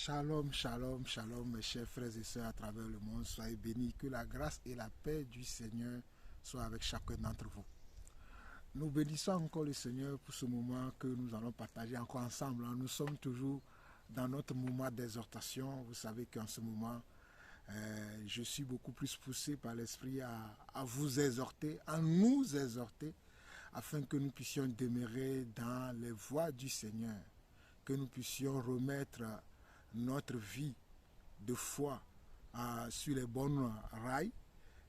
Shalom, shalom, shalom, mes chers frères et sœurs à travers le monde. Soyez bénis, que la grâce et la paix du Seigneur soient avec chacun d'entre vous. Nous bénissons encore le Seigneur pour ce moment que nous allons partager encore ensemble. Nous sommes toujours dans notre moment d'exhortation. Vous savez qu'en ce moment, je suis beaucoup plus poussé par l'Esprit à vous exhorter, à nous exhorter, afin que nous puissions demeurer dans les voies du Seigneur, que nous puissions remettre notre vie de foi sur les bonnes rails.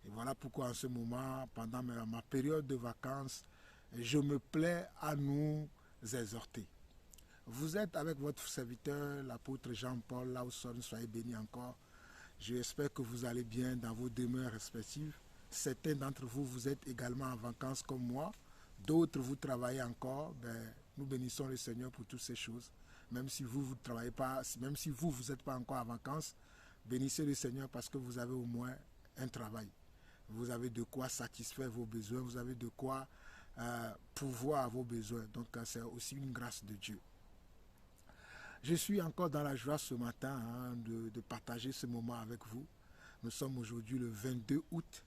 Et voilà pourquoi en ce moment, pendant ma période de vacances, je me plais à nous exhorter. Vous êtes avec votre serviteur, l'apôtre Jean-Paul Lawson, soyez bénis encore. J'espère que vous allez bien dans vos demeures respectives. Certains d'entre vous, vous êtes également en vacances comme moi. D'autres, vous travaillez encore. Nous bénissons le Seigneur pour toutes ces choses. Même si vous ne travaillez pas, même si vous n'êtes pas encore en vacances, bénissez le Seigneur parce que vous avez au moins un travail. Vous avez de quoi satisfaire vos besoins, vous avez de quoi pourvoir à vos besoins. Donc c'est aussi une grâce de Dieu. Je suis encore dans la joie ce matin de partager ce moment avec vous. Nous sommes aujourd'hui le 22 août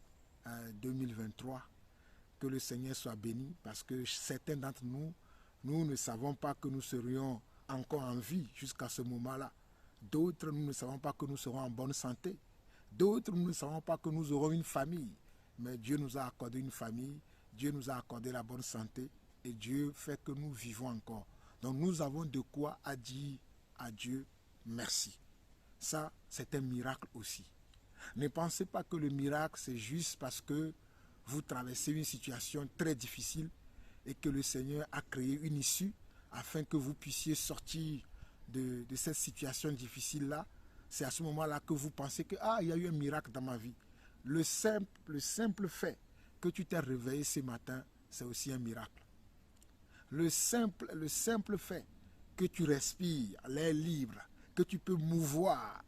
2023. Que le Seigneur soit béni parce que certains d'entre nous, nous ne savons pas que nous serions encore en vie jusqu'à ce moment-là. D'autres, nous ne savons pas que nous serons en bonne santé. D'autres, nous ne savons pas que nous aurons une famille. Mais Dieu nous a accordé une famille, Dieu nous a accordé la bonne santé et Dieu fait que nous vivons encore. Donc nous avons de quoi à dire à Dieu merci. Ça, c'est un miracle aussi. Ne pensez pas que le miracle, c'est juste parce que vous traversez une situation très difficile et que le Seigneur a créé une issue afin que vous puissiez sortir de cette situation difficile-là. C'est à ce moment-là que vous pensez que il y a eu un miracle dans ma vie. Le simple fait que tu t'es réveillé ce matin, c'est aussi un miracle. Le simple fait que tu respires l'air libre, que tu peux mouvoir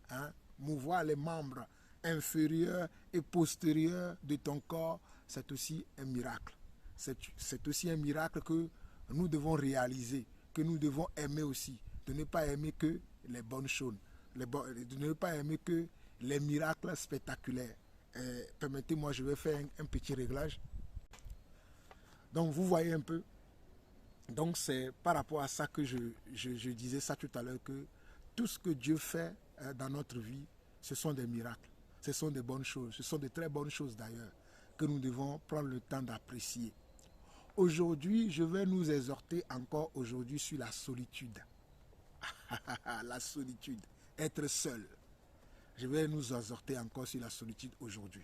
les membres inférieurs et postérieurs de ton corps, c'est aussi un miracle. C'est aussi un miracle que nous devons réaliser, que nous devons aimer aussi, de ne pas aimer que les bonnes choses, de ne pas aimer que les miracles spectaculaires. Permettez-moi, je vais faire un petit réglage. Donc vous voyez un peu, donc c'est par rapport à ça que je disais ça tout à l'heure, que tout ce que Dieu fait dans notre vie, ce sont des miracles, ce sont des bonnes choses, ce sont de très bonnes choses d'ailleurs, que nous devons prendre le temps d'apprécier. Aujourd'hui, je vais nous exhorter encore aujourd'hui sur la solitude. La solitude, être seul. Je vais nous exhorter encore sur la solitude aujourd'hui.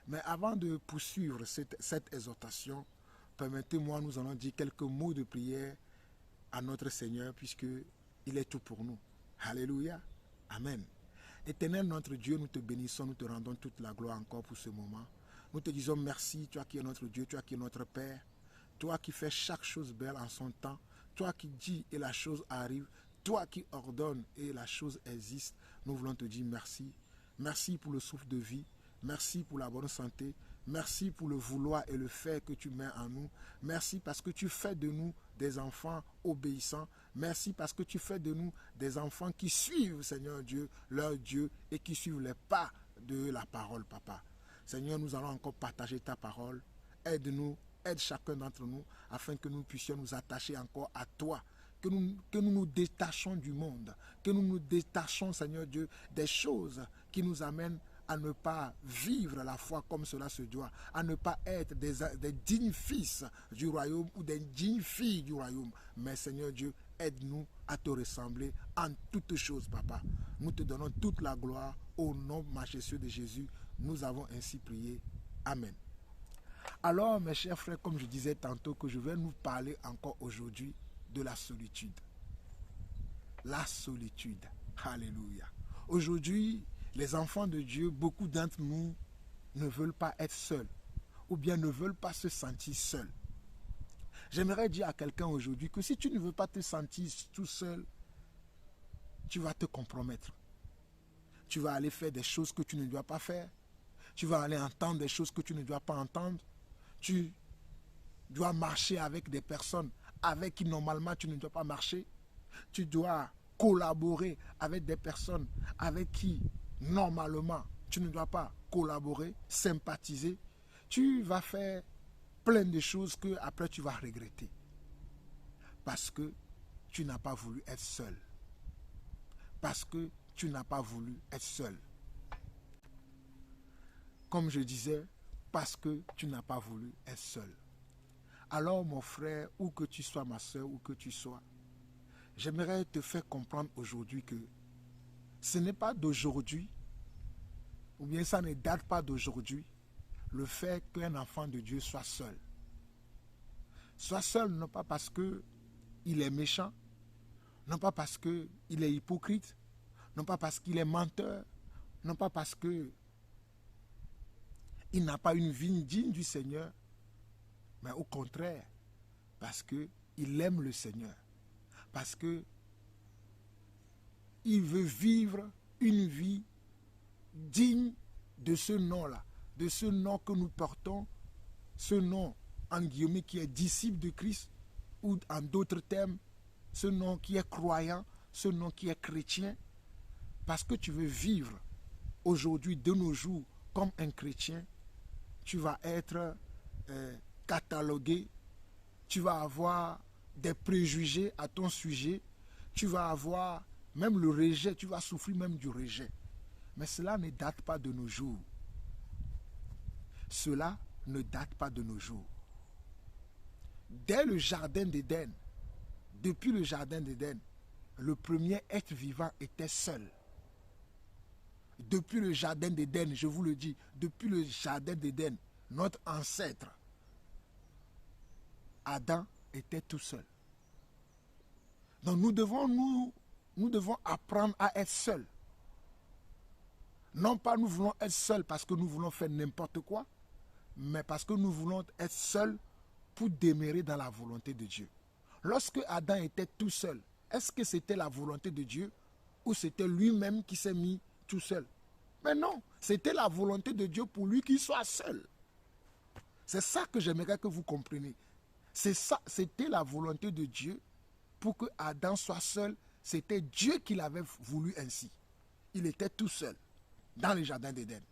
Mais avant de poursuivre cette exhortation, permettez-moi, nous allons dire quelques mots de prière à notre Seigneur, puisqu'il est tout pour nous. Alléluia. Amen. Éternel notre Dieu, nous te bénissons, nous te rendons toute la gloire encore pour ce moment. Nous te disons merci, toi qui es notre Dieu, toi qui es notre Père, toi qui fais chaque chose belle en son temps, toi qui dis et la chose arrive, toi qui ordonnes et la chose existe. Nous voulons te dire merci. Merci pour le souffle de vie, merci pour la bonne santé, merci pour le vouloir et le faire que tu mets en nous. Merci parce que tu fais de nous des enfants obéissants. Merci parce que tu fais de nous des enfants qui suivent, Seigneur Dieu, leur Dieu et qui suivent les pas de la parole, Papa. Seigneur, nous allons encore partager ta parole. Aide-nous, aide chacun d'entre nous afin que nous puissions nous attacher encore à toi. Que nous nous détachons du monde. Que nous nous détachons, Seigneur Dieu, des choses qui nous amènent à ne pas vivre la foi comme cela se doit, à ne pas être des dignes fils du royaume ou des dignes filles du royaume. Mais Seigneur Dieu, aide-nous à te ressembler en toutes choses, Papa. Nous te donnons toute la gloire au nom majestueux de Jésus. Nous avons ainsi prié. Amen. Alors, mes chers frères, comme je disais tantôt, que je vais nous parler encore aujourd'hui de la solitude. La solitude. Alléluia. Aujourd'hui, les enfants de Dieu, beaucoup d'entre nous ne veulent pas être seuls ou bien ne veulent pas se sentir seuls. J'aimerais dire à quelqu'un aujourd'hui que si tu ne veux pas te sentir tout seul, tu vas te compromettre. Tu vas aller faire des choses que tu ne dois pas faire. Tu vas aller entendre des choses que tu ne dois pas entendre. Tu dois marcher avec des personnes avec qui normalement tu ne dois pas marcher. Tu dois collaborer avec des personnes avec qui, normalement, tu ne dois pas collaborer, sympathiser, tu vas faire plein de choses que après tu vas regretter. Parce que tu n'as pas voulu être seul. Parce que tu n'as pas voulu être seul. Comme je disais, parce que tu n'as pas voulu être seul. Alors mon frère, où que tu sois, ma soeur, où que tu sois, j'aimerais te faire comprendre aujourd'hui que ce n'est pas d'aujourd'hui, ou bien ça ne date pas d'aujourd'hui, le fait qu'un enfant de Dieu soit seul. Soit seul non pas parce qu'il est méchant, non pas parce qu'il est hypocrite, non pas parce qu'il est menteur, non pas parce qu'il n'a pas une vie digne du Seigneur, mais au contraire, parce qu'il aime le Seigneur, parce qu'il veut vivre une vie digne de ce nom-là, de ce nom que nous portons, ce nom en guillemets qui est disciple de Christ, ou en d'autres termes, ce nom qui est croyant, ce nom qui est chrétien, parce que tu veux vivre aujourd'hui, de nos jours, comme un chrétien, tu vas être catalogué, tu vas avoir des préjugés à ton sujet, tu vas avoir même le rejet, tu vas souffrir même du rejet. Mais cela ne date pas de nos jours. Cela ne date pas de nos jours. Dès le jardin d'Éden, depuis le jardin d'Éden, le premier être vivant était seul. Depuis le jardin d'Éden, je vous le dis, depuis le jardin d'Éden, notre ancêtre, Adam, était tout seul. Donc nous devons apprendre à être seuls. Non pas nous voulons être seuls parce que nous voulons faire n'importe quoi, mais parce que nous voulons être seuls pour demeurer dans la volonté de Dieu. Lorsque Adam était tout seul, est-ce que c'était la volonté de Dieu ou c'était lui-même qui s'est mis tout seul? Mais non, c'était la volonté de Dieu pour lui qu'il soit seul. C'est ça que j'aimerais que vous compreniez. C'est ça, c'était la volonté de Dieu pour que Adam soit seul. C'était Dieu qui l'avait voulu ainsi. Il était tout seul dans le jardin d'Éden.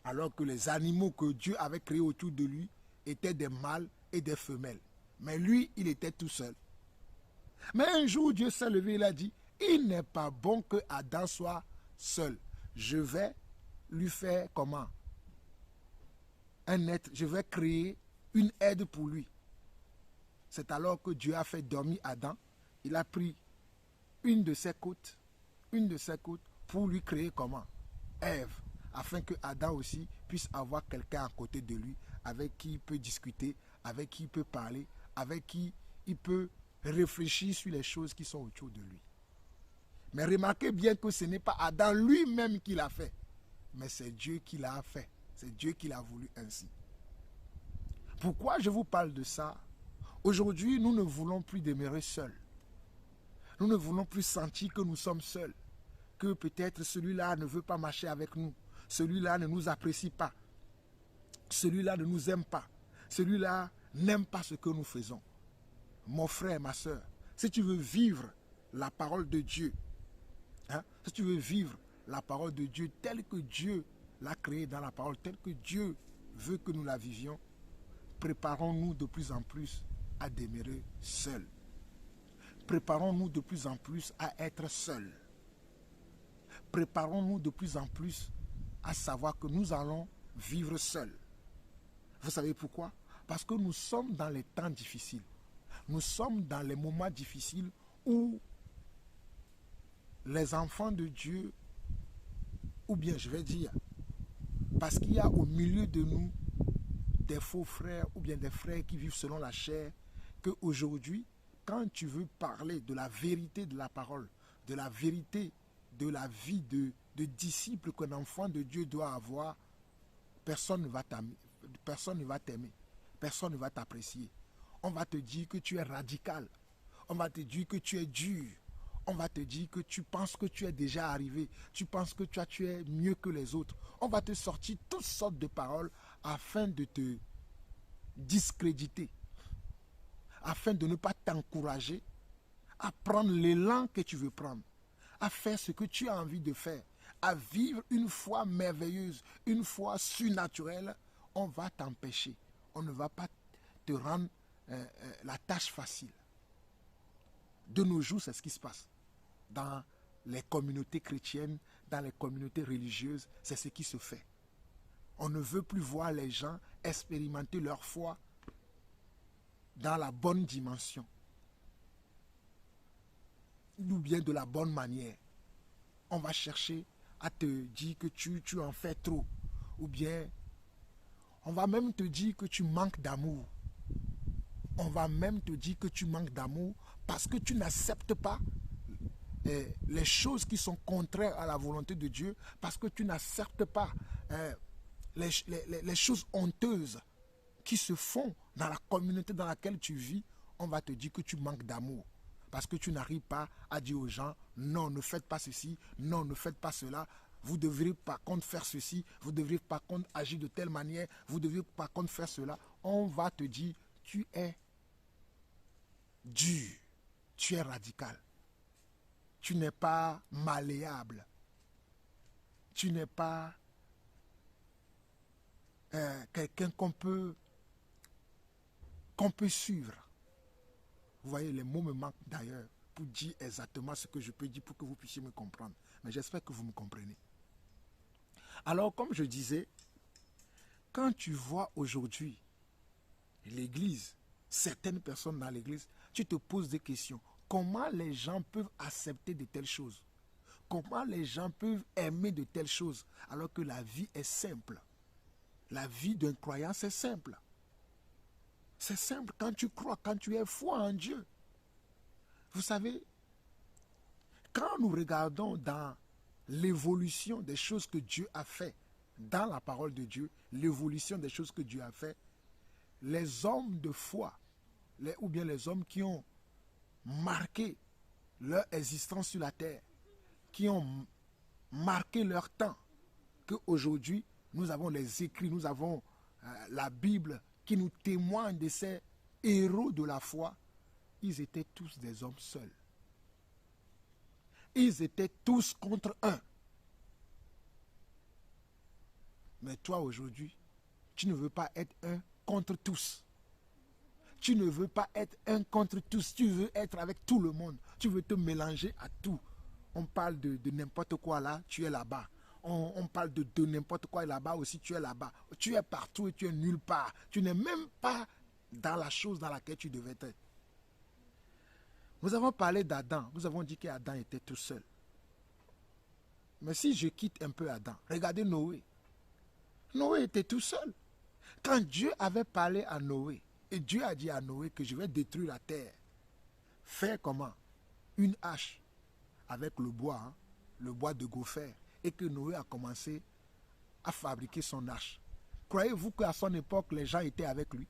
Alors que les animaux que Dieu avait créés autour de lui étaient des mâles et des femelles. Mais lui, il était tout seul. Mais un jour, Dieu s'est levé et il a dit, il n'est pas bon que Adam soit seul. Je vais lui faire comment? Un être, je vais créer une aide pour lui. C'est alors que Dieu a fait dormir Adam. Il a pris une de ses côtes pour lui créer comment? Ève, afin que Adam aussi puisse avoir quelqu'un à côté de lui avec qui il peut discuter, avec qui il peut parler, avec qui il peut réfléchir sur les choses qui sont autour de lui. Mais remarquez bien que ce n'est pas Adam lui-même qui l'a fait, mais c'est Dieu qui l'a fait. C'est Dieu qui l'a voulu ainsi. Pourquoi je vous parle de ça? Aujourd'hui, nous ne voulons plus demeurer seuls. Nous ne voulons plus sentir que nous sommes seuls. Que peut-être celui-là ne veut pas marcher avec nous. Celui-là ne nous apprécie pas. Celui-là ne nous aime pas. Celui-là n'aime pas ce que nous faisons. Mon frère, ma soeur, si tu veux vivre la parole de Dieu, si tu veux vivre la parole de Dieu telle que Dieu l'a créée dans la parole, telle que Dieu veut que nous la vivions, préparons-nous de plus en plus à demeurer seuls. Préparons-nous de plus en plus à être seuls. Préparons-nous de plus en plus à savoir que nous allons vivre seuls. Vous savez pourquoi? Parce que nous sommes dans les temps difficiles. Nous sommes dans les moments difficiles où les enfants de Dieu, ou bien je vais dire, parce qu'il y a au milieu de nous des faux frères ou bien des frères qui vivent selon la chair, qu'aujourd'hui, quand tu veux parler de la vérité de la parole, de la vérité de la vie de disciple qu'un enfant de Dieu doit avoir, personne ne va t'aimer, personne ne va t'apprécier. On va te dire que tu es radical, on va te dire que tu es dur, on va te dire que tu penses que tu es déjà arrivé, tu penses que tu es mieux que les autres. On va te sortir toutes sortes de paroles afin de te discréditer, afin de ne pas t'encourager, à prendre l'élan que tu veux prendre, à faire ce que tu as envie de faire, à vivre une foi merveilleuse, une foi surnaturelle, on va t'empêcher. On ne va pas te rendre la tâche facile. De nos jours, c'est ce qui se passe. Dans les communautés chrétiennes, dans les communautés religieuses, c'est ce qui se fait. On ne veut plus voir les gens expérimenter leur foi dans la bonne dimension, ou bien de la bonne manière. On va chercher à te dire que tu en fais trop, ou bien on va même te dire que tu manques d'amour. On va même te dire que tu manques d'amour parce que tu n'acceptes pas les choses qui sont contraires à la volonté de Dieu, parce que tu n'acceptes pas les choses honteuses qui se font dans la communauté dans laquelle tu vis. On va te dire que tu manques d'amour parce que tu n'arrives pas à dire aux gens non, ne faites pas ceci, non, ne faites pas cela. Vous devriez par contre faire ceci, vous devriez par contre agir de telle manière, vous devriez par contre faire cela. On va te dire tu es dur, tu es radical, tu n'es pas malléable, tu n'es pas quelqu'un qu'on peut suivre. Vous voyez, les mots me manquent d'ailleurs pour dire exactement ce que je peux dire pour que vous puissiez me comprendre. Mais j'espère que vous me comprenez. Alors, comme je disais, quand tu vois aujourd'hui l'église, certaines personnes dans l'église, tu te poses des questions. Comment les gens peuvent accepter de telles choses? Comment les gens peuvent aimer de telles choses alors que la vie est simple? La vie d'un croyant, c'est simple. C'est simple quand tu crois, quand tu es foi en Dieu. Vous savez, quand nous regardons dans l'évolution des choses que Dieu a fait, dans la parole de Dieu, l'évolution des choses que Dieu a fait, les hommes de foi, ou bien les hommes qui ont marqué leur existence sur la terre, qui ont marqué leur temps, qu'aujourd'hui, nous avons les écrits, nous avons la Bible qui nous témoigne de ces héros de la foi, ils étaient tous des hommes seuls. Ils étaient tous contre un. Mais toi aujourd'hui, tu ne veux pas être un contre tous. Tu ne veux pas être un contre tous. Tu veux être avec tout le monde. Tu veux te mélanger à tout. On parle de n'importe quoi là, tu es là-bas. On parle de n'importe quoi là-bas aussi, tu es là-bas. Tu es partout et tu es nulle part. Tu n'es même pas dans la chose dans laquelle tu devais être. Nous avons parlé d'Adam. Nous avons dit qu'Adam était tout seul. Mais si je quitte un peu Adam, regardez Noé. Noé était tout seul. Quand Dieu avait parlé à Noé, et Dieu a dit à Noé que je vais détruire la terre, faire comment? Une hache avec le bois de gopher, et que Noé a commencé à fabriquer son hache. Croyez-vous qu'à son époque, les gens étaient avec lui?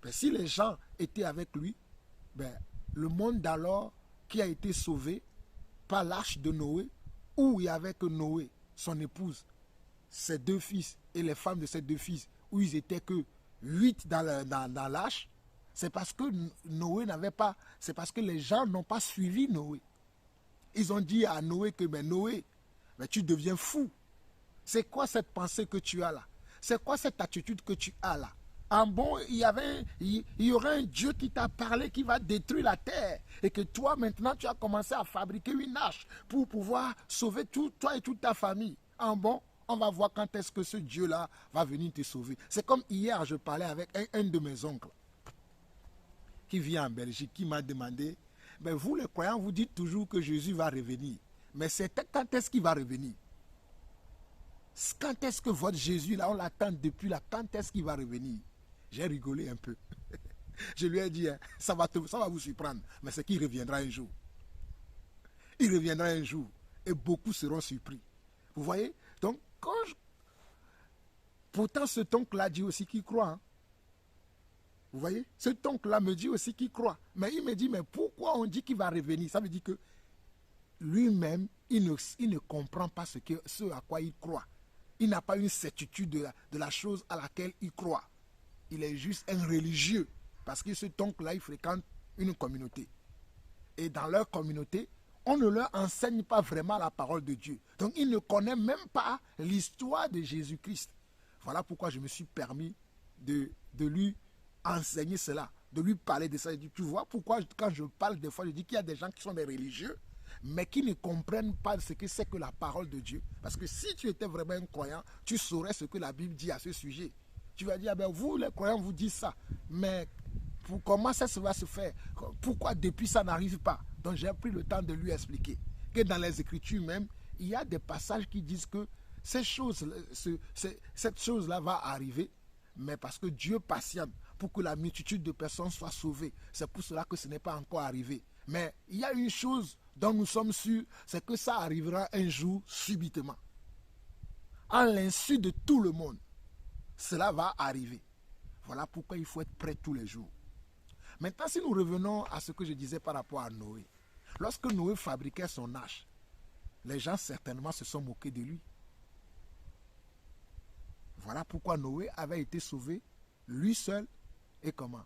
Ben, si les gens étaient avec lui, ben, le monde d'alors qui a été sauvé par l'arche de Noé, où il y avait que Noé, son épouse, ses deux fils et les femmes de ses deux fils, où ils étaient que 8 dans l'arche, c'est parce que Noé n'avait pas, c'est parce que les gens n'ont pas suivi Noé. Ils ont dit à Noé que Noé, tu deviens fou. C'est quoi cette pensée que tu as là? C'est quoi cette attitude que tu as là? En bon, il y aurait un Dieu qui t'a parlé qui va détruire la terre. Et que toi, maintenant, tu as commencé à fabriquer une hache pour pouvoir sauver toi et toute ta famille. En bon, on va voir quand est-ce que ce Dieu-là va venir te sauver. C'est comme hier, je parlais avec un de mes oncles qui vit en Belgique, qui m'a demandé, vous les croyants, vous dites toujours que Jésus va revenir. Mais c'est quand est-ce qu'il va revenir? Quand est-ce que votre Jésus, là, on l'attend depuis là, quand est-ce qu'il va revenir? J'ai rigolé un peu. Je lui ai dit, ça va vous surprendre, mais c'est qu'il reviendra un jour. Il reviendra un jour et beaucoup seront surpris. Vous voyez? Donc, pourtant, cet oncle-là dit aussi qu'il croit. Hein? Vous voyez? Cet oncle-là me dit aussi qu'il croit. Mais il me dit, mais pourquoi on dit qu'il va revenir? Ça veut dire que lui-même, il ne comprend pas ce à quoi il croit. Il n'a pas une certitude de la chose à laquelle il croit. Il est juste un religieux. Parce que cet oncle-là, il fréquente une communauté. et dans leur communauté, on ne leur enseigne pas vraiment la parole de Dieu. Donc, ils ne connaissent même pas l'histoire de Jésus-Christ. Voilà pourquoi je me suis permis de lui enseigner cela, de lui parler de ça. Je dis, tu vois pourquoi quand je parle des fois, je dis qu'il y a des gens qui sont des religieux, mais qui ne comprennent pas ce que c'est que la parole de Dieu. Parce que si tu étais vraiment un croyant, tu saurais ce que la Bible dit à ce sujet. Tu vas dire, ben vous les croyants vous dites ça, mais comment ça va se faire? Pourquoi depuis ça n'arrive pas? Donc j'ai pris le temps de lui expliquer que dans les Écritures même, il y a des passages qui disent que cette chose-là va arriver, mais parce que Dieu patiente pour que la multitude de personnes soient sauvées. C'est pour cela que ce n'est pas encore arrivé. Mais il y a une chose dont nous sommes sûrs, c'est que ça arrivera un jour subitement. À l'insu de tout le monde, cela va arriver. Voilà pourquoi il faut être prêt tous les jours. Maintenant, si nous revenons à ce que je disais par rapport à Noé. Lorsque Noé fabriquait son arche, les gens certainement se sont moqués de lui. Voilà pourquoi Noé avait été sauvé, lui seul, et comment?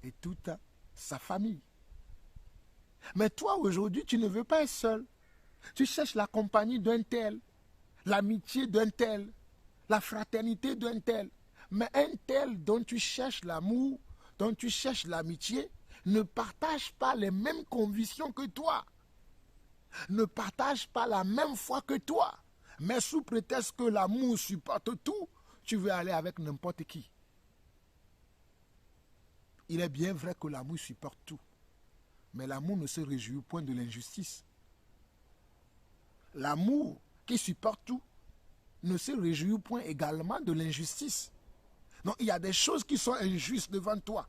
Et toute sa famille. Mais toi, aujourd'hui, tu ne veux pas être seul. Tu cherches la compagnie d'un tel, l'amitié d'un tel, la fraternité d'un tel. Mais un tel dont tu cherches l'amour, dont tu cherches l'amitié, ne partage pas les mêmes convictions que toi. Ne partage pas la même foi que toi. Mais sous prétexte que l'amour supporte tout, tu veux aller avec n'importe qui. Il est bien vrai que l'amour supporte tout. Mais l'amour ne se réjouit point de l'injustice. L'amour qui supporte tout ne se réjouit point également de l'injustice. Donc il y a des choses qui sont injustes devant toi,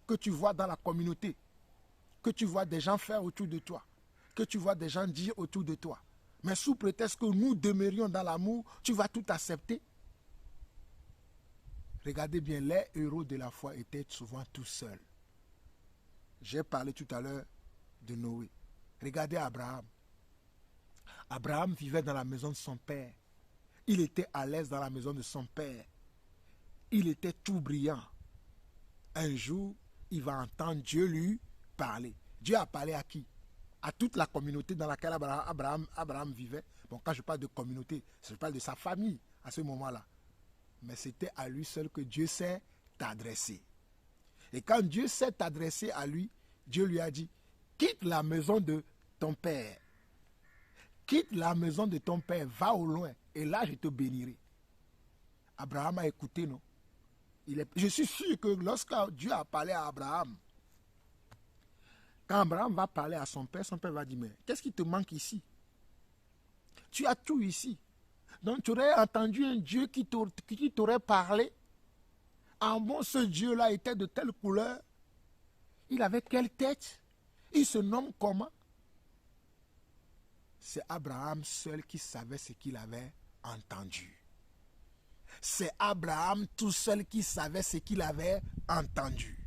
que tu vois dans la communauté, que tu vois des gens faire autour de toi, que tu vois des gens dire autour de toi. Mais sous prétexte que nous demeurions dans l'amour, tu vas tout accepter. Regardez bien, les héros de la foi étaient souvent tout seuls. J'ai parlé tout à l'heure de Noé. Regardez Abraham. Abraham vivait dans la maison de son père. Il était à l'aise dans la maison de son père. Il était tout brillant. Un jour, il va entendre Dieu lui parler. Dieu a parlé à qui? À toute la communauté dans laquelle Abraham vivait. Bon, quand je parle de communauté, je parle de sa famille à ce moment-là. Mais c'était à lui seul que Dieu s'est adressé. Et quand Dieu s'est adressé à lui, Dieu lui a dit, quitte la maison de ton père. Quitte la maison de ton père, va au loin, et là je te bénirai. Abraham a écouté, non? Je suis sûr que lorsque Dieu a parlé à Abraham, quand Abraham va parler à son père va dire, mais qu'est-ce qui te manque ici? Tu as tout ici. Donc tu aurais entendu un Dieu qui t'aurait parlé. En bon, ce Dieu-là était de telle couleur. Il avait quelle tête? Il se nomme comment? C'est Abraham seul qui savait ce qu'il avait entendu. C'est Abraham tout seul qui savait ce qu'il avait entendu.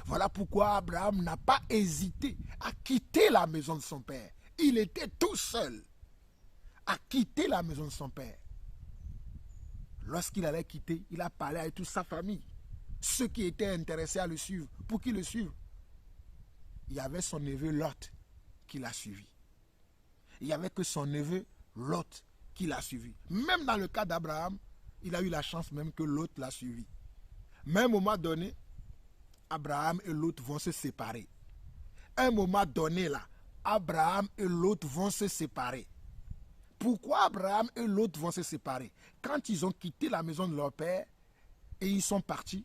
Voilà pourquoi Abraham n'a pas hésité à quitter la maison de son père. Il était tout seul à quitter la maison de son père. Lorsqu'il allait quitter, il a parlé avec toute sa famille. Ceux qui étaient intéressés à le suivre, pour qu'ils le suivent. Il y avait son neveu Lot qui l'a suivi. Il n'y avait que son neveu Lot qui l'a suivi. Même dans le cas d'Abraham, il a eu la chance même que Lot l'a suivi. Mais à un moment donné, Abraham et Lot vont se séparer. À un moment donné là, Abraham et Lot vont se séparer. Pourquoi Abraham et Lot vont se séparer? Quand ils ont quitté la maison de leur père et ils sont partis,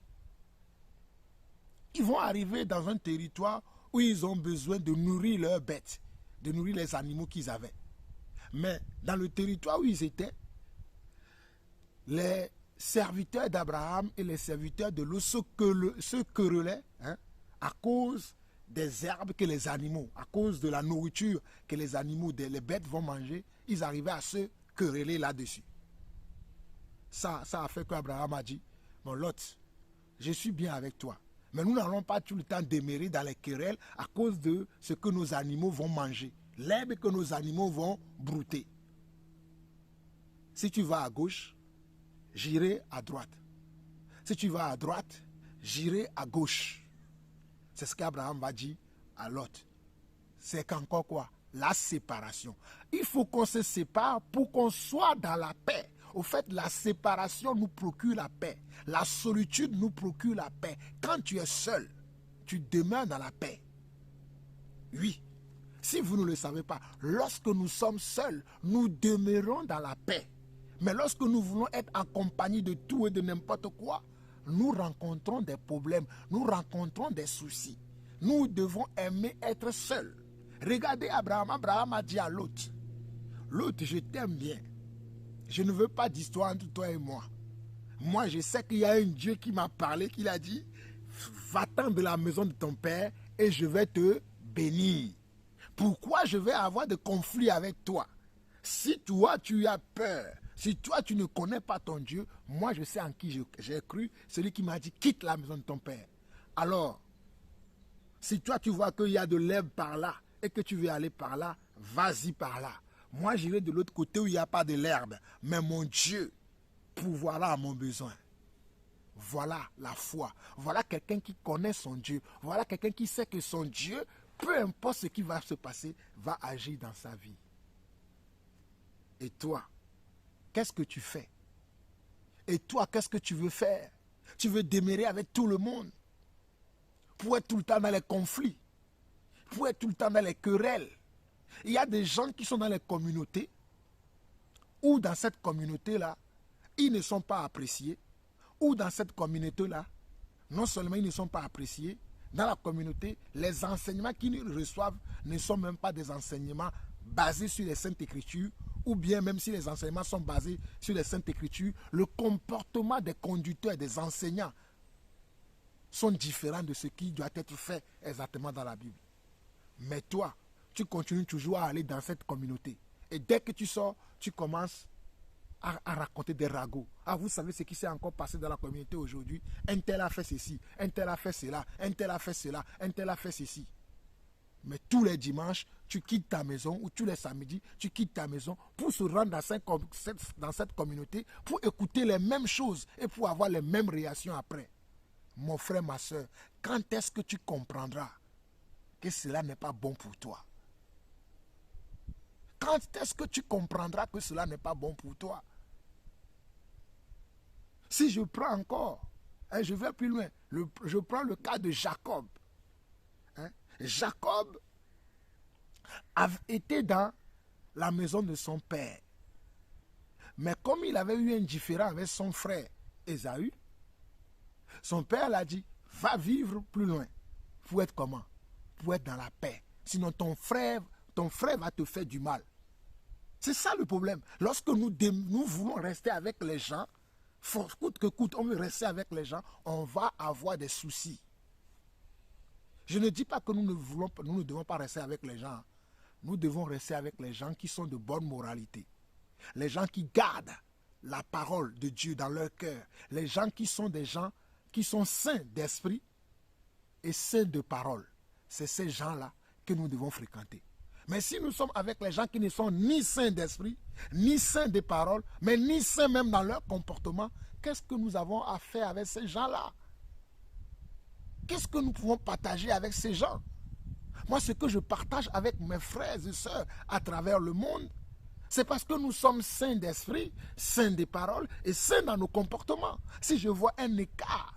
ils vont arriver dans un territoire où ils ont besoin de nourrir leurs bêtes, de nourrir les animaux qu'ils avaient. Mais dans le territoire où ils étaient, les serviteurs d'Abraham et les serviteurs de Lot se querellaient à cause des herbes que les animaux, à cause de la nourriture que les animaux, les bêtes vont manger, ils arrivaient à se quereller là-dessus. Ça a fait qu'Abraham a dit, mon Lot, je suis bien avec toi, mais nous n'allons pas tout le temps demeurer dans les querelles à cause de ce que nos animaux vont manger, l'herbe que nos animaux vont brouter. Si tu vas à gauche, j'irai à droite. Si tu vas à droite, j'irai à gauche. C'est ce qu'Abraham va dire à Lot. c'est qu'encore quoi? La séparation. Il faut qu'on se sépare pour qu'on soit dans la paix. Au fait, la séparation nous procure la paix. La solitude nous procure la paix. Quand tu es seul, tu demeures dans la paix. Oui. Si vous ne le savez pas, lorsque nous sommes seuls, nous demeurons dans la paix. Mais lorsque nous voulons être en compagnie de tout et de n'importe quoi, nous rencontrons des problèmes, nous rencontrons des soucis. Nous devons aimer être seuls. Regardez Abraham. Abraham a dit à Lot, Lot, je t'aime bien. Je ne veux pas d'histoire entre toi et moi. Moi, je sais qu'il y a un Dieu qui m'a parlé, qui a dit, va-t'en de la maison de ton père et je vais te bénir. Pourquoi je vais avoir de conflits avec toi? Si toi, tu as peur, si toi, tu ne connais pas ton Dieu, moi, je sais en qui j'ai cru, celui qui m'a dit, quitte la maison de ton père. Alors, si toi, tu vois qu'il y a de l'herbe par là et que tu veux aller par là, vas-y par là. Moi, j'irai de l'autre côté où il n'y a pas de l'herbe. Mais mon Dieu pourvoira à mon besoin. Voilà la foi. Voilà quelqu'un qui connaît son Dieu. Voilà quelqu'un qui sait que son Dieu, peu importe ce qui va se passer, va agir dans sa vie. Et toi, qu'est-ce que tu fais? Et toi, qu'est-ce que tu veux faire? Tu veux demeurer avec tout le monde pour être tout le temps dans les conflits, pour être tout le temps dans les querelles. Il y a des gens qui sont dans les communautés où dans cette communauté-là, ils ne sont pas appréciés, ou dans cette communauté-là, non seulement ils ne sont pas appréciés, dans la communauté, les enseignements qu'ils reçoivent ne sont même pas des enseignements basés sur les Saintes Écritures, ou bien même si les enseignements sont basés sur les Saintes Écritures, le comportement des conducteurs et des enseignants sont différents de ce qui doit être fait exactement dans la Bible. Mais toi, tu continues toujours à aller dans cette communauté. Et dès que tu sors, tu commences à raconter des ragots. Ah, vous savez ce qui s'est encore passé dans la communauté aujourd'hui? Un tel a fait ceci, un tel a fait cela, un tel a fait cela, un tel a fait ceci. Mais tous les dimanches, tu quittes ta maison, ou tous les samedis, tu quittes ta maison pour se rendre dans cette communauté, pour écouter les mêmes choses et pour avoir les mêmes réactions après. Mon frère, ma soeur, quand est-ce que tu comprendras que cela n'est pas bon pour toi? Quand est-ce que tu comprendras que cela n'est pas bon pour toi? Si je prends encore, je vais plus loin, je prends le cas de Jacob. Jacob avait été dans la maison de son père. Mais comme il avait eu un différend avec son frère Ésaü, son père l'a dit, va vivre plus loin. Pour être comment? Pour être dans la paix. Sinon ton frère va te faire du mal. C'est ça le problème. Lorsque nous voulons rester avec les gens, coûte que coûte, on veut rester avec les gens, on va avoir des soucis. Je ne dis pas que nous ne devons pas rester avec les gens. Nous devons rester avec les gens qui sont de bonne moralité. Les gens qui gardent la parole de Dieu dans leur cœur. Les gens qui sont des gens qui sont saints d'esprit et saints de parole. C'est ces gens-là que nous devons fréquenter. Mais si nous sommes avec les gens qui ne sont ni saints d'esprit, ni saints de parole, mais ni saints même dans leur comportement, qu'est-ce que nous avons à faire avec ces gens-là? Qu'est-ce que nous pouvons partager avec ces gens? Moi, ce que je partage avec mes frères et sœurs à travers le monde, c'est parce que nous sommes saints d'esprit, saints de parole et saints dans nos comportements. Si je vois un écart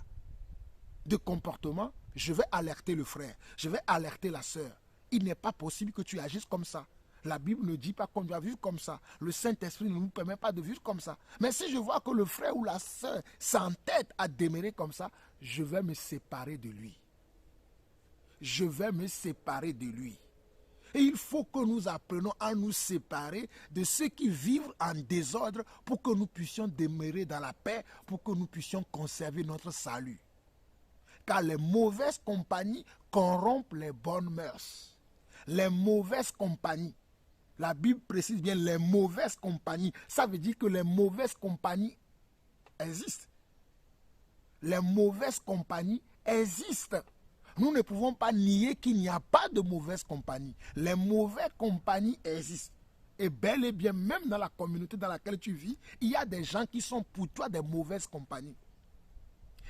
de comportement, je vais alerter le frère, je vais alerter la sœur. Il n'est pas possible que tu agisses comme ça. La Bible ne dit pas qu'on doit vivre comme ça. Le Saint-Esprit ne nous permet pas de vivre comme ça. Mais si je vois que le frère ou la sœur s'entête à demeurer comme ça, je vais me séparer de lui. Je vais me séparer de lui. Et il faut que nous apprenions à nous séparer de ceux qui vivent en désordre pour que nous puissions demeurer dans la paix, pour que nous puissions conserver notre salut. Car les mauvaises compagnies corrompent les bonnes mœurs. Les mauvaises compagnies. La Bible précise bien les mauvaises compagnies. Ça veut dire que les mauvaises compagnies existent. Les mauvaises compagnies existent. Nous ne pouvons pas nier qu'il n'y a pas de mauvaises compagnies. Les mauvaises compagnies existent. Et bel et bien, même dans la communauté dans laquelle tu vis, il y a des gens qui sont pour toi des mauvaises compagnies.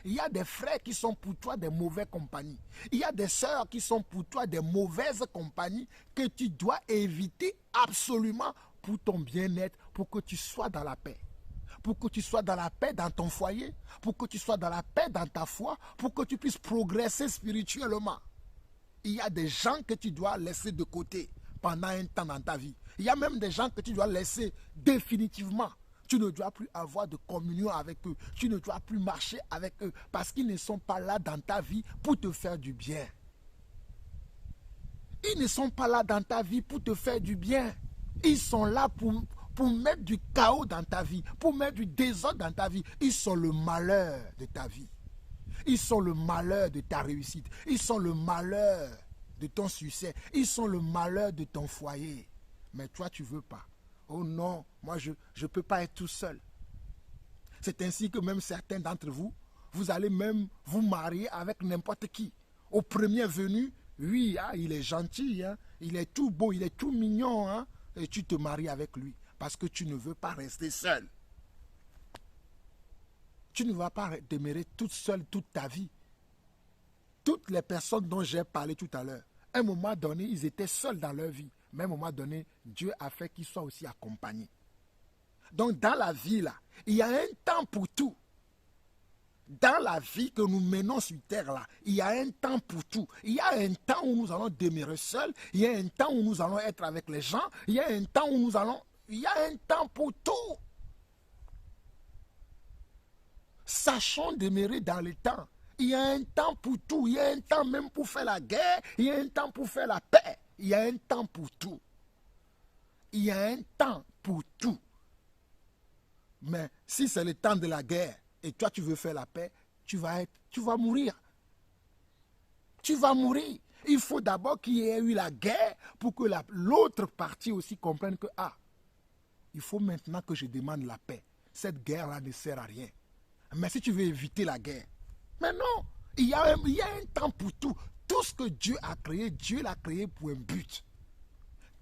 Il y a des frères qui sont pour toi des mauvaises compagnies. Il y a des sœurs qui sont pour toi des mauvaises compagnies que tu dois éviter absolument pour ton bien-être, pour que tu sois dans la paix. Pour que tu sois dans la paix dans ton foyer, pour que tu sois dans la paix dans ta foi, pour que tu puisses progresser spirituellement. Il y a des gens que tu dois laisser de côté pendant un temps dans ta vie. Il y a même des gens que tu dois laisser définitivement. Tu ne dois plus avoir de communion avec eux. Tu ne dois plus marcher avec eux parce qu'ils ne sont pas là dans ta vie pour te faire du bien. Ils ne sont pas là dans ta vie pour te faire du bien. Ils sont là pour mettre du chaos dans ta vie, pour mettre du désordre dans ta vie. Ils sont le malheur de ta vie. Ils sont le malheur de ta réussite. Ils sont le malheur de ton succès. Ils sont le malheur de ton foyer. Mais toi, tu ne veux pas. Oh non, moi, je ne peux pas être tout seul. C'est ainsi que même certains d'entre vous, vous allez même vous marier avec n'importe qui. Au premier venu, oui, hein, il est gentil, hein, il est tout beau, il est tout mignon, hein, et tu te maries avec lui parce que tu ne veux pas rester seul. Tu ne vas pas demeurer toute seule toute ta vie. Toutes les personnes dont j'ai parlé tout à l'heure, à un moment donné, ils étaient seuls dans leur vie. Mais à un moment donné, Dieu a fait qu'ils soient aussi accompagnés. Donc dans la vie, là, il y a un temps pour tout. Dans la vie que nous menons sur terre, là, il y a un temps pour tout. Il y a un temps où nous allons demeurer seuls. Il y a un temps où nous allons être avec les gens. Il y a un temps où nous allons... Il y a un temps pour tout. Sachons demeurer dans le temps. Il y a un temps pour tout. Il y a un temps même pour faire la guerre. Il y a un temps pour faire la paix. Il y a un temps pour tout. Il y a un temps pour tout. Mais si c'est le temps de la guerre et toi tu veux faire la paix, tu vas mourir. Tu vas mourir. Il faut d'abord qu'il y ait eu la guerre pour que l'autre partie aussi comprenne que il faut maintenant que je demande la paix. Cette guerre-là ne sert à rien. Mais si tu veux éviter la guerre, mais non, il y a un temps pour tout. Tout ce que Dieu a créé, Dieu l'a créé pour un but.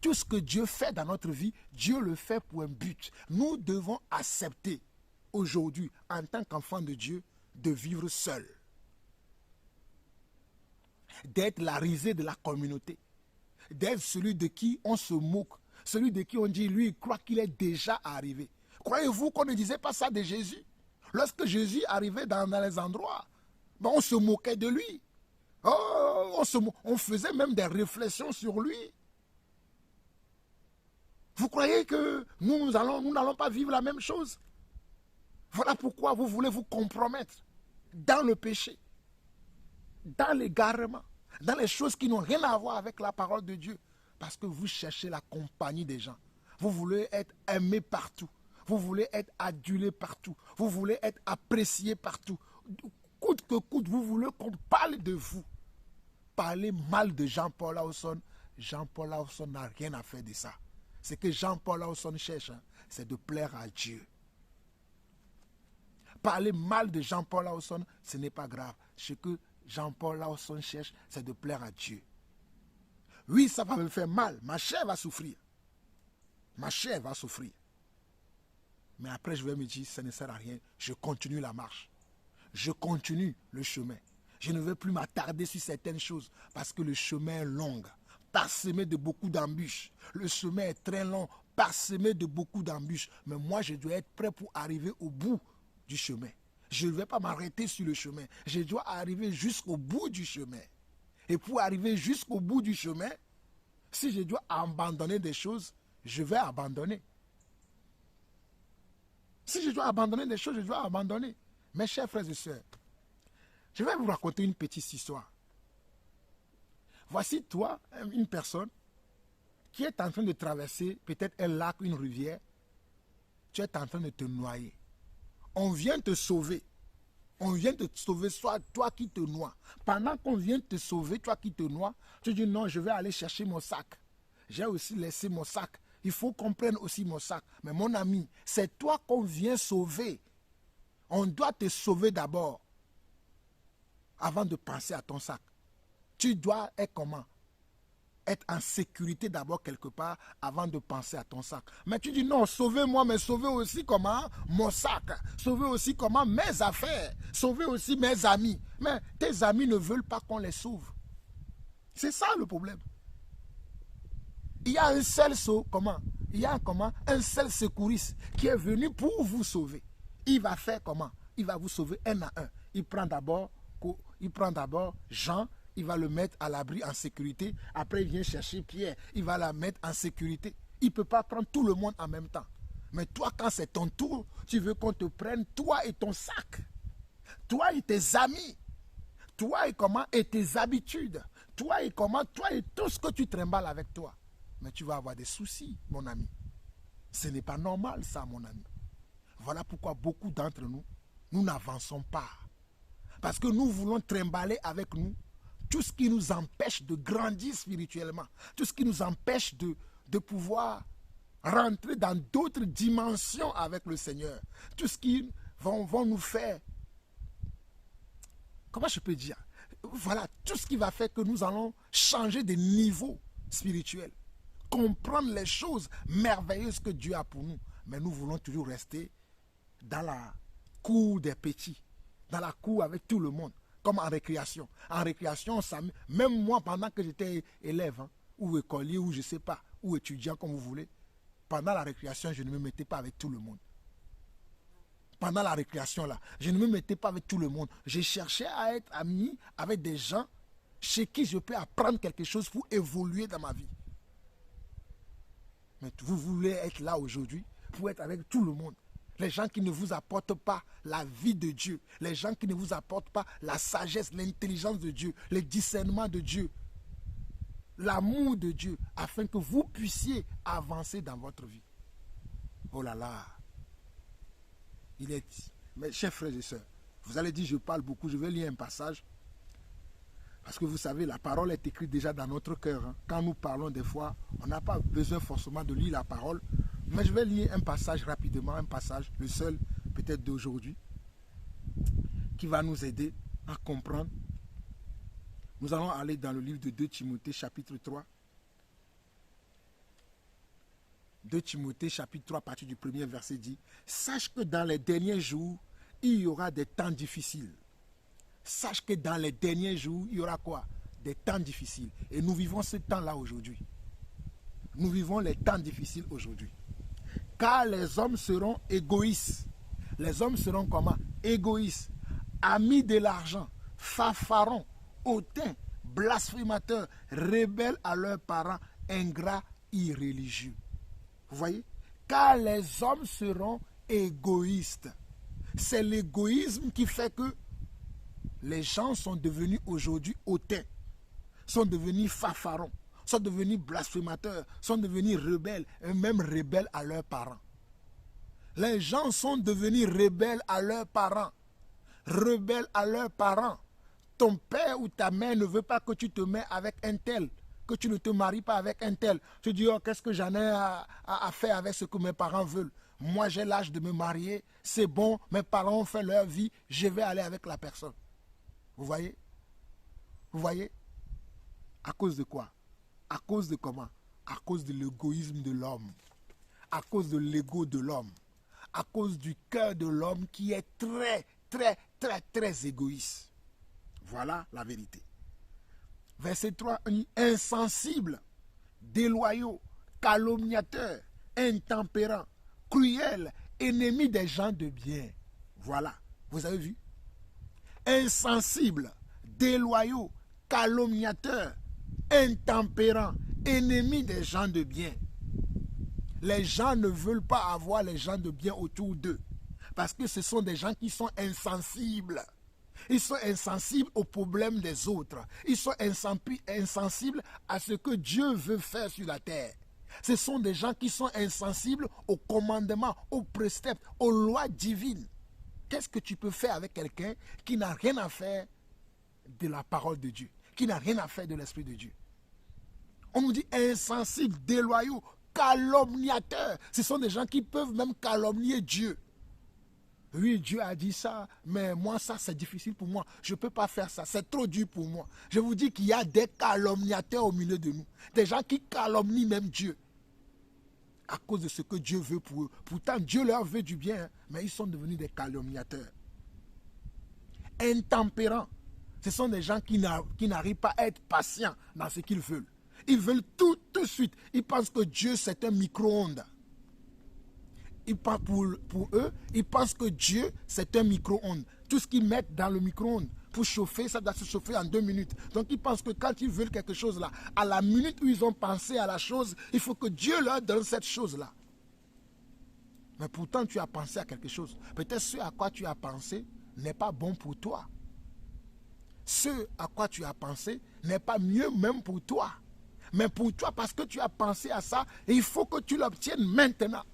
Tout ce que Dieu fait dans notre vie, Dieu le fait pour un but. Nous devons accepter aujourd'hui, en tant qu'enfants de Dieu, de vivre seul. D'être la risée de la communauté. D'être celui de qui on se moque. Celui de qui on dit, lui, il croit qu'il est déjà arrivé. Croyez-vous qu'on ne disait pas ça de Jésus? Lorsque Jésus arrivait dans les endroits, on se moquait de lui. Oh, on faisait même des réflexions sur lui. Vous croyez que nous n'allons pas vivre la même chose? Voilà pourquoi vous voulez vous compromettre dans le péché, dans l'égarement, dans les choses qui n'ont rien à voir avec la parole de Dieu. Parce que vous cherchez la compagnie des gens. Vous voulez être aimé partout. Vous voulez être adulé partout. Vous voulez être apprécié partout. Coûte que coûte, vous voulez qu'on parle de vous. Parler mal de Jean-Paul Lawson. Jean-Paul Lawson n'a rien à faire de ça. Ce que Jean-Paul Lawson cherche, c'est de plaire à Dieu. Parler mal de Jean-Paul Lawson, ce n'est pas grave. Ce que Jean-Paul Lawson cherche, c'est de plaire à Dieu. Oui, ça va me faire mal. Ma chair va souffrir. Ma chair va souffrir. Mais après, je vais me dire, ça ne sert à rien. Je continue la marche. Je continue le chemin. Je ne vais plus m'attarder sur certaines choses parce que le chemin est long, parsemé de beaucoup d'embûches. Le chemin est très long, parsemé de beaucoup d'embûches. Mais moi, je dois être prêt pour arriver au bout du chemin. Je ne vais pas m'arrêter sur le chemin. Je dois arriver jusqu'au bout du chemin. Et pour arriver jusqu'au bout du chemin, si je dois abandonner des choses, je vais abandonner. Si je dois abandonner des choses, je dois abandonner. Mes chers frères et sœurs, je vais vous raconter une petite histoire. Voici toi, une personne qui est en train de traverser peut-être un lac, une rivière. Tu es en train de te noyer. On vient te sauver. On vient te sauver, soit toi qui te noies. Pendant qu'on vient te sauver, toi qui te noies, tu dis non, je vais aller chercher mon sac. J'ai aussi laissé mon sac. Il faut qu'on prenne aussi mon sac. Mais mon ami, c'est toi qu'on vient sauver. On doit te sauver d'abord. Avant de penser à ton sac. Tu dois être comment? être en sécurité d'abord quelque part avant de penser à ton sac. Mais tu dis non, sauvez-moi, mais sauvez aussi comment mon sac, sauvez aussi comment mes affaires, sauvez aussi mes amis. Mais tes amis ne veulent pas qu'on les sauve. C'est ça le problème. Il y a un seul comment? Il y a un seul secouriste qui est venu pour vous sauver. Il va faire comment? Il va vous sauver un à un. Il prend d'abord Jean, il va le mettre à l'abri en sécurité. Après, il vient chercher Pierre, il va la mettre en sécurité. Il ne peut pas prendre tout le monde en même temps. Mais toi, quand c'est ton tour, tu veux qu'on te prenne, toi et ton sac. Toi et tes amis. Toi et tes habitudes. Toi et tout ce que tu trimbales avec toi. Mais tu vas avoir des soucis, mon ami. Ce n'est pas normal, ça, mon ami. Voilà pourquoi beaucoup d'entre nous, nous n'avançons pas. Parce que nous voulons trimballer avec nous tout ce qui nous empêche de grandir spirituellement. Tout ce qui nous empêche de pouvoir rentrer dans d'autres dimensions avec le Seigneur. Tout ce qui vont nous faire... Comment je peux dire? Voilà, tout ce qui va faire que nous allons changer de niveau spirituel. Comprendre les choses merveilleuses que Dieu a pour nous. Mais nous voulons toujours rester dans la cour des petits, dans la cour avec tout le monde, comme en récréation. En récréation, même moi, pendant que j'étais élève, ou écolier, ou je ne sais pas, ou étudiant, comme vous voulez, pendant la récréation, je ne me mettais pas avec tout le monde. Pendant la récréation, là, je ne me mettais pas avec tout le monde. Je cherchais à être ami avec des gens chez qui je peux apprendre quelque chose pour évoluer dans ma vie. Mais vous voulez être là aujourd'hui pour être avec tout le monde. Les gens qui ne vous apportent pas la vie de Dieu. Les gens qui ne vous apportent pas la sagesse, l'intelligence de Dieu, le discernement de Dieu, l'amour de Dieu, afin que vous puissiez avancer dans votre vie. Oh là là. Mes chers frères et sœurs, vous allez dire je parle beaucoup, je vais lire un passage. Parce que vous savez, la parole est écrite déjà dans notre cœur. Quand nous parlons des fois, on n'a pas besoin forcément de lire la parole. Mais je vais lire un passage rapidement, un passage, le seul peut-être d'aujourd'hui, qui va nous aider à comprendre. Nous allons aller dans le livre de 2 Timothée chapitre 3. 2 Timothée chapitre 3, à partir du premier verset dit, « Sache que dans les derniers jours, il y aura des temps difficiles. » Sache que dans les derniers jours, il y aura quoi? Des temps difficiles. Et nous vivons ce temps-là aujourd'hui. Nous vivons les temps difficiles aujourd'hui. Car les hommes seront égoïstes. Les hommes seront comment? Égoïstes. Amis de l'argent, fanfarons, hautains, blasphémateurs, rebelles à leurs parents, ingrats, irréligieux. Vous voyez? Car les hommes seront égoïstes. C'est l'égoïsme qui fait que les gens sont devenus aujourd'hui hautains, sont devenus fanfarons, sont devenus blasphémateurs, sont devenus rebelles, et même rebelles à leurs parents. Les gens sont devenus rebelles à leurs parents. Rebelles à leurs parents. Ton père ou ta mère ne veut pas que tu te mets avec un tel, que tu ne te maries pas avec un tel. Tu dis, oh, qu'est-ce que j'en ai à faire avec ce que mes parents veulent? Moi, j'ai l'âge de me marier, c'est bon, mes parents ont fait leur vie, je vais aller avec la personne. Vous voyez? Vous voyez? À cause de quoi? À cause de comment? À cause de l'égoïsme de l'homme. À cause de l'ego de l'homme. À cause du cœur de l'homme qui est très, très, très, très égoïste. Voilà la vérité. Verset 3, on dit, insensibles, déloyaux, calomniateurs, intempérants, cruels, ennemis des gens de bien. Voilà, vous avez vu? Insensibles, déloyaux, calomniateurs, intempérants, ennemis des gens de bien. Les gens ne veulent pas avoir les gens de bien autour d'eux. Parce que ce sont des gens qui sont insensibles. Ils sont insensibles aux problèmes des autres. Ils sont insensibles à ce que Dieu veut faire sur la terre. Ce sont des gens qui sont insensibles aux commandements, aux préceptes, aux lois divines. Qu'est-ce que tu peux faire avec quelqu'un qui n'a rien à faire de la parole de Dieu, qui n'a rien à faire de l'Esprit de Dieu? On nous dit insensibles, déloyaux, calomniateurs. Ce sont des gens qui peuvent même calomnier Dieu. Oui, Dieu a dit ça, mais moi, ça, c'est difficile pour moi. Je ne peux pas faire ça. C'est trop dur pour moi. Je vous dis qu'il y a des calomniateurs au milieu de nous. Des gens qui calomnient même Dieu. À cause de ce que Dieu veut pour eux. Pourtant, Dieu leur veut du bien, mais ils sont devenus des calomniateurs. Intempérants. Ce sont des gens qui n'arrivent pas à être patients dans ce qu'ils veulent. Ils veulent tout de suite. Ils pensent que Dieu, c'est un micro-ondes. Pour eux, ils pensent que Dieu, c'est un micro-ondes. Tout ce qu'ils mettent dans le micro-ondes pour chauffer, ça doit se chauffer en 2 minutes. Donc ils pensent que quand ils veulent quelque chose là, à la minute où ils ont pensé à la chose, il faut que Dieu leur donne cette chose-là. Mais pourtant, tu as pensé à quelque chose. Peut-être ce à quoi tu as pensé n'est pas bon pour toi. Ce à quoi tu as pensé n'est pas mieux même pour toi. Mais pour toi, parce que tu as pensé à ça, il faut que tu l'obtiennes maintenant.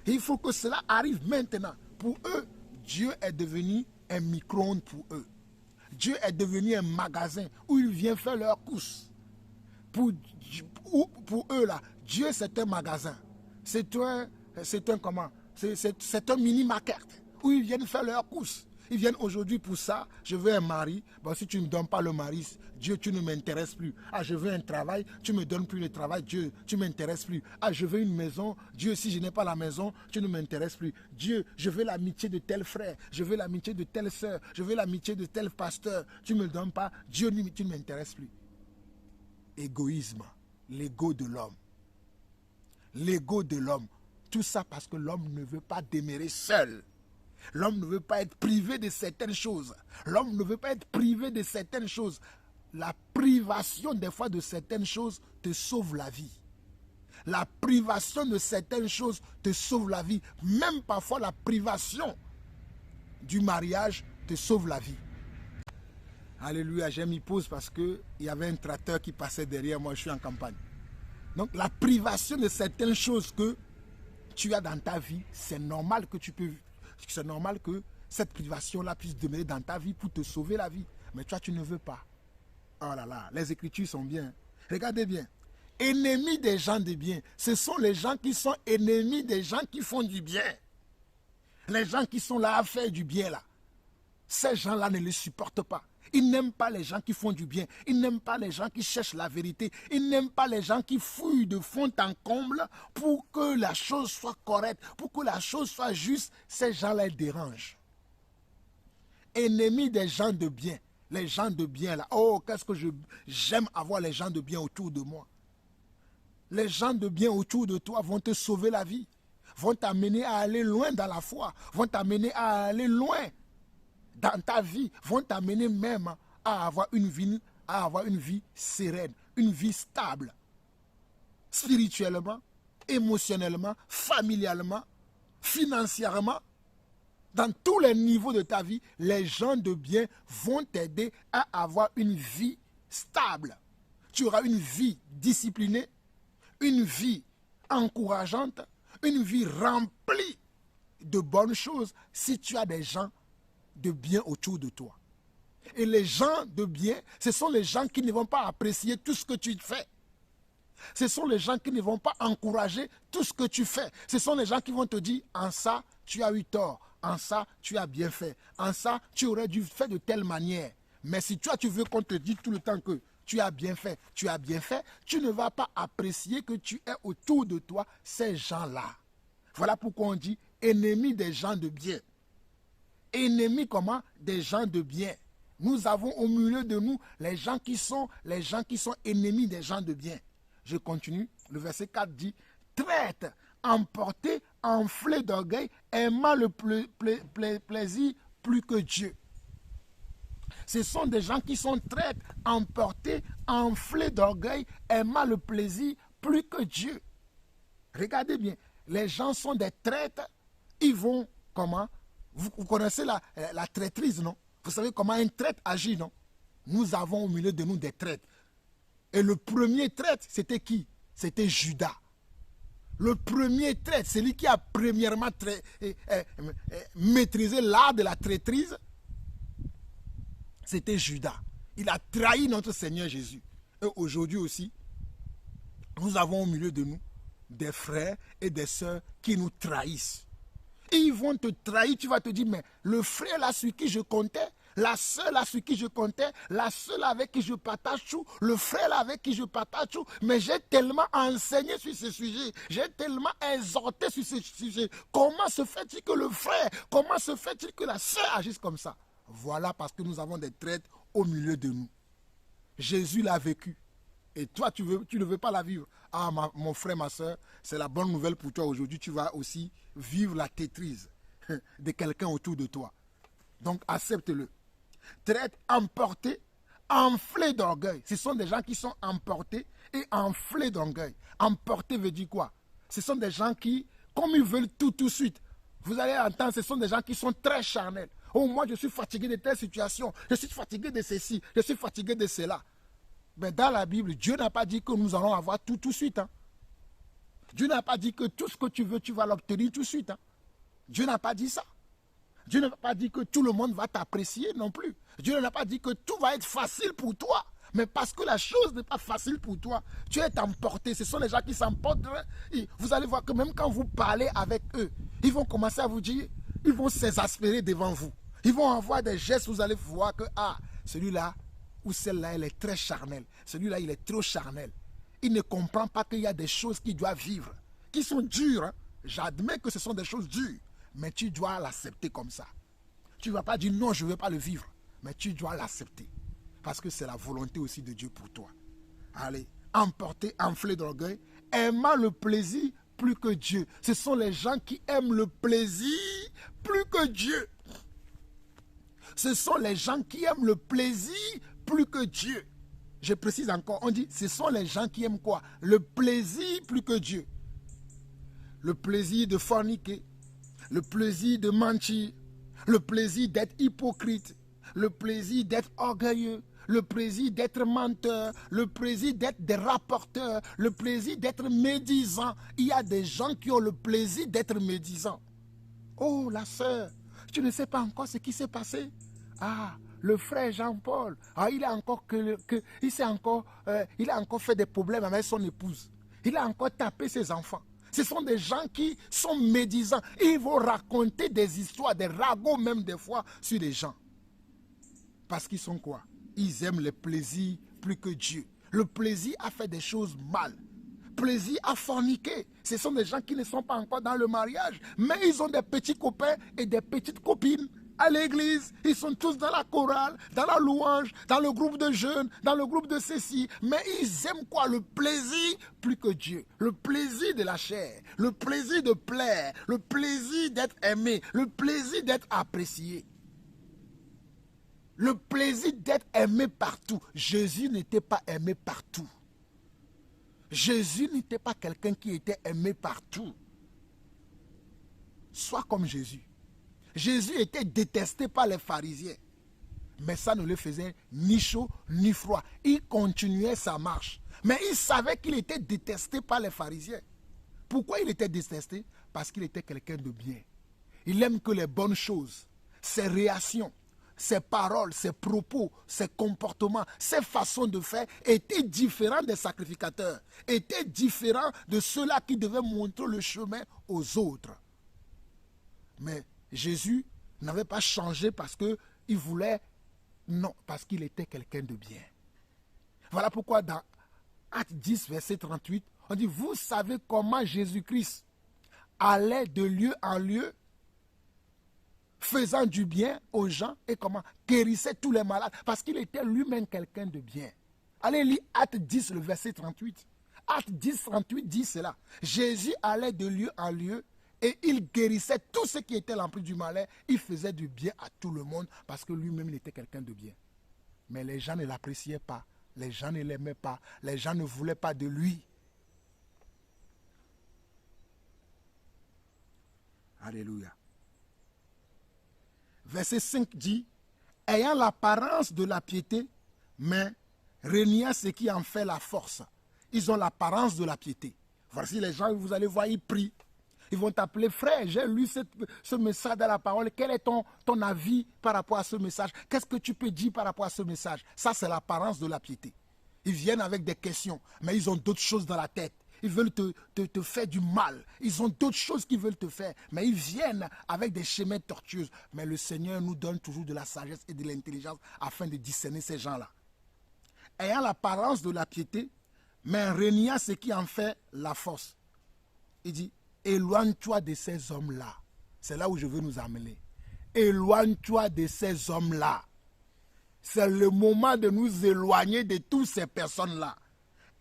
Il faut que cela arrive maintenant. Pour eux, Dieu est devenu un micro-ondes pour eux. Dieu est devenu un magasin où ils viennent faire leurs courses. Pour eux, là, Dieu, c'est un magasin. C'est un mini-market où ils viennent faire leurs courses. Ils viennent aujourd'hui pour ça. Je veux un mari. Bon, si tu ne me donnes pas le mari, Dieu, tu ne m'intéresses plus. Ah, je veux un travail. Tu ne me donnes plus le travail. Dieu, tu ne m'intéresses plus. Ah, je veux une maison. Dieu, si je n'ai pas la maison, tu ne m'intéresses plus. Dieu, je veux l'amitié de tel frère. Je veux l'amitié de telle sœur. Je veux l'amitié de tel pasteur. Tu ne me le donnes pas. Dieu, tu ne m'intéresses plus. Égoïsme. L'ego de l'homme. L'ego de l'homme. Tout ça parce que l'homme ne veut pas demeurer seul. L'homme ne veut pas être privé de certaines choses. L'homme ne veut pas être privé de certaines choses. La privation des fois de certaines choses te sauve la vie. La privation de certaines choses te sauve la vie. Même parfois la privation du mariage te sauve la vie. Alléluia, j'ai mis pause parce qu'il y avait un tracteur qui passait derrière moi, je suis en campagne. Donc la privation de certaines choses que tu as dans ta vie, c'est normal que c'est normal que cette privation-là puisse demeurer dans ta vie pour te sauver la vie. Mais toi, tu ne veux pas. Oh là là, les Écritures sont bien. Regardez bien. Ennemis des gens de bien, ce sont les gens qui sont ennemis des gens qui font du bien. Les gens qui sont là à faire du bien là. Ces gens-là ne les supportent pas. Ils n'aiment pas les gens qui font du bien. Ils n'aiment pas les gens qui cherchent la vérité. Ils n'aiment pas les gens qui fouillent de fond en comble pour que la chose soit correcte, pour que la chose soit juste. Ces gens-là, ils dérangent. Ennemis des gens de bien. Les gens de bien là. Oh, qu'est-ce que j'aime avoir les gens de bien autour de moi. Les gens de bien autour de toi vont te sauver la vie. Vont t'amener à aller loin dans la foi. Vont t'amener à aller loin dans ta vie, vont t'amener même à avoir une vie sereine, une vie stable, spirituellement, émotionnellement, familialement, financièrement. Dans tous les niveaux de ta vie, les gens de bien vont t'aider à avoir une vie stable. Tu auras une vie disciplinée, une vie encourageante, une vie remplie de bonnes choses si tu as des gens de bien autour de toi. Et les gens de bien, ce sont les gens qui ne vont pas apprécier tout ce que tu fais. Ce sont les gens qui ne vont pas encourager tout ce que tu fais. Ce sont les gens qui vont te dire, en ça, tu as eu tort. En ça, tu as bien fait. En ça, tu aurais dû faire de telle manière. Mais si toi, tu veux qu'on te dise tout le temps que tu as bien fait, tu ne vas pas apprécier que tu aies autour de toi ces gens-là. Voilà pourquoi on dit ennemis des gens de bien. Ennemis comment? Des gens de bien. Nous avons au milieu de nous les gens qui sont ennemis des gens de bien. Je continue. Le verset 4 dit, traite, emporté, enflé d'orgueil, aimant le plaisir plus que Dieu. Ce sont des gens qui sont traites, emportés, enflés d'orgueil, aimant le plaisir plus que Dieu. Regardez bien, les gens sont des traites, ils vont comment? Vous connaissez la traîtrise, non? Vous savez comment un traître agit, non? Nous avons au milieu de nous des traîtres. Et le premier traître, c'était qui? C'était Judas. Le premier traître, celui qui a premièrement maîtrisé l'art de la traîtrise, c'était Judas. Il a trahi notre Seigneur Jésus. Et aujourd'hui aussi, nous avons au milieu de nous des frères et des sœurs qui nous trahissent. Ils vont te trahir, tu vas te dire, mais le frère là sur qui je comptais, la soeur là sur qui je comptais, la soeur là avec qui je partage tout, le frère là avec qui je partage tout, mais j'ai tellement enseigné sur ce sujet, j'ai tellement exhorté sur ce sujet. Comment se fait-il que le frère, comment se fait-il que la soeur agisse comme ça? Voilà parce que nous avons des traites au milieu de nous. Jésus l'a vécu. Et toi, tu ne veux pas la vivre. Ah, mon frère, ma soeur, c'est la bonne nouvelle pour toi. Aujourd'hui, tu vas aussi vivre la tétrise de quelqu'un autour de toi. Donc, accepte-le. Traite emporté, enflé d'orgueil. Ce sont des gens qui sont emportés et enflés d'orgueil. Emporté veut dire quoi? Ce sont des gens qui, comme ils veulent tout de suite, vous allez entendre, ce sont des gens qui sont très charnels. Oh, moi, je suis fatigué de telle situation. Je suis fatigué de ceci. Je suis fatigué de cela. Mais dans la Bible, Dieu n'a pas dit que nous allons avoir tout de suite. Hein. Dieu n'a pas dit que tout ce que tu veux, tu vas l'obtenir tout de suite. Hein. Dieu n'a pas dit ça. Dieu n'a pas dit que tout le monde va t'apprécier non plus. Dieu n'a pas dit que tout va être facile pour toi. Mais parce que la chose n'est pas facile pour toi, tu es emporté. Ce sont les gens qui s'emportent. Vous allez voir que même quand vous parlez avec eux, ils vont commencer à vous dire, ils vont s'exaspérer devant vous. Ils vont avoir des gestes, vous allez voir que, ah, celui-là ou celle-là, elle est très charnelle. Celui-là, il est trop charnel. Il ne comprend pas qu'il y a des choses qu'il doit vivre, qui sont dures. Hein. J'admets que ce sont des choses dures, mais tu dois l'accepter comme ça. Tu ne vas pas dire non, je ne veux pas le vivre, mais tu dois l'accepter. Parce que c'est la volonté aussi de Dieu pour toi. Allez, emporté, enflé d'orgueil, aimant le plaisir plus que Dieu. Ce sont les gens qui aiment le plaisir plus que Dieu. Ce sont les gens qui aiment le plaisir plus que Dieu. Je précise encore, on dit, ce sont les gens qui aiment quoi? Le plaisir plus que Dieu. Le plaisir de forniquer, le plaisir de mentir, le plaisir d'être hypocrite, le plaisir d'être orgueilleux, le plaisir d'être menteur, le plaisir d'être des rapporteurs, le plaisir d'être médisant. Il y a des gens qui ont le plaisir d'être médisants. Oh, la sœur, tu ne sais pas encore ce qui s'est passé? Ah, le frère Jean-Paul, ah, il a encore fait des problèmes avec son épouse. Il a encore tapé ses enfants. Ce sont des gens qui sont médisants. Ils vont raconter des histoires, des ragots même des fois sur les gens. Parce qu'ils sont quoi? Ils aiment le plaisir plus que Dieu. Le plaisir à faire des choses mal. Plaisir à forniquer. Ce sont des gens qui ne sont pas encore dans le mariage, mais ils ont des petits copains et des petites copines à l'église. Ils sont tous dans la chorale, dans la louange, dans le groupe de jeunes, dans le groupe de ceci. Mais ils aiment quoi? Le plaisir plus que Dieu. Le plaisir de la chair, le plaisir de plaire, le plaisir d'être aimé, le plaisir d'être apprécié. Le plaisir d'être aimé partout. Jésus n'était pas aimé partout. Jésus n'était pas quelqu'un qui était aimé partout. Sois comme Jésus. Jésus était détesté par les pharisiens. Mais ça ne le faisait ni chaud ni froid. Il continuait sa marche. Mais il savait qu'il était détesté par les pharisiens. Pourquoi il était détesté? Parce qu'il était quelqu'un de bien. Il aime que les bonnes choses, ses réactions, ses paroles, ses propos, ses comportements, ses façons de faire étaient différents des sacrificateurs, étaient différents de ceux-là qui devaient montrer le chemin aux autres. Mais Jésus n'avait pas changé parce qu'il voulait, non, parce qu'il était quelqu'un de bien. Voilà pourquoi dans Actes 10, verset 38, on dit, vous savez comment Jésus-Christ allait de lieu en lieu, faisant du bien aux gens et comment guérissait tous les malades, parce qu'il était lui-même quelqu'un de bien. Allez lire Actes 10, le verset 38. Actes 10, 38 dit cela. Jésus allait de lieu en lieu et il guérissait tous ceux qui étaient l'emprise du malin. Il faisait du bien à tout le monde parce que lui-même il était quelqu'un de bien. Mais les gens ne l'appréciaient pas, les gens ne l'aimaient pas, les gens ne voulaient pas de lui. Alléluia. Verset 5 dit, ayant l'apparence de la piété, mais reniant ce qui en fait la force. Ils ont l'apparence de la piété. Voici les gens, vous allez voir, ils prient. Ils vont t'appeler frère, j'ai lu ce message dans la parole. Quel est ton avis par rapport à ce message? Qu'est-ce que tu peux dire par rapport à ce message? Ça, c'est l'apparence de la piété. Ils viennent avec des questions, mais ils ont d'autres choses dans la tête. Ils veulent te faire du mal. Ils ont d'autres choses qu'ils veulent te faire. Mais ils viennent avec des chemins tortueux. Mais le Seigneur nous donne toujours de la sagesse et de l'intelligence afin de discerner ces gens-là. Ayant l'apparence de la piété, mais reniant ce qui en fait la force. Il dit, éloigne-toi de ces hommes-là. C'est là où je veux nous amener. Éloigne-toi de ces hommes-là. C'est le moment de nous éloigner de toutes ces personnes-là.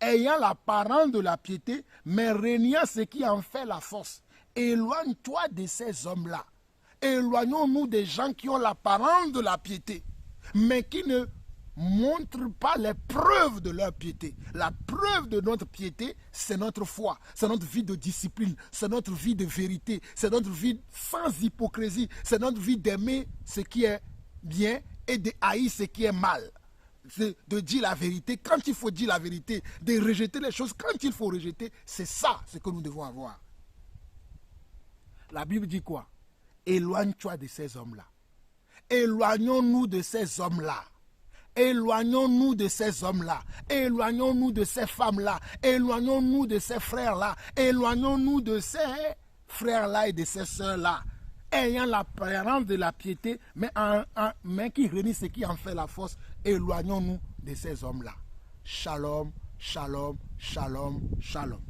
Ayant l'apparence de la piété, mais reniant ce qui en fait la force. Éloigne-toi de ces hommes-là. Éloignons-nous des gens qui ont l'apparence de la piété, mais qui ne montrent pas les preuves de leur piété. La preuve de notre piété, c'est notre foi, c'est notre vie de discipline, c'est notre vie de vérité, c'est notre vie sans hypocrisie, c'est notre vie d'aimer ce qui est bien et de haïr ce qui est mal. De dire la vérité quand il faut dire la vérité, de rejeter les choses quand il faut rejeter, c'est ça ce que nous devons avoir. La Bible dit quoi? Éloigne-toi de ces hommes-là. Éloignons-nous de ces hommes-là. Éloignons-nous de ces hommes-là. Éloignons-nous de ces femmes-là. Éloignons-nous de ces frères-là. Éloignons-nous de ces frères-là et de ces sœurs-là. Ayant l'apparence de la piété, mais qui renie ce qui en fait la force. Éloignons-nous de ces hommes-là. Shalom, shalom, shalom, shalom.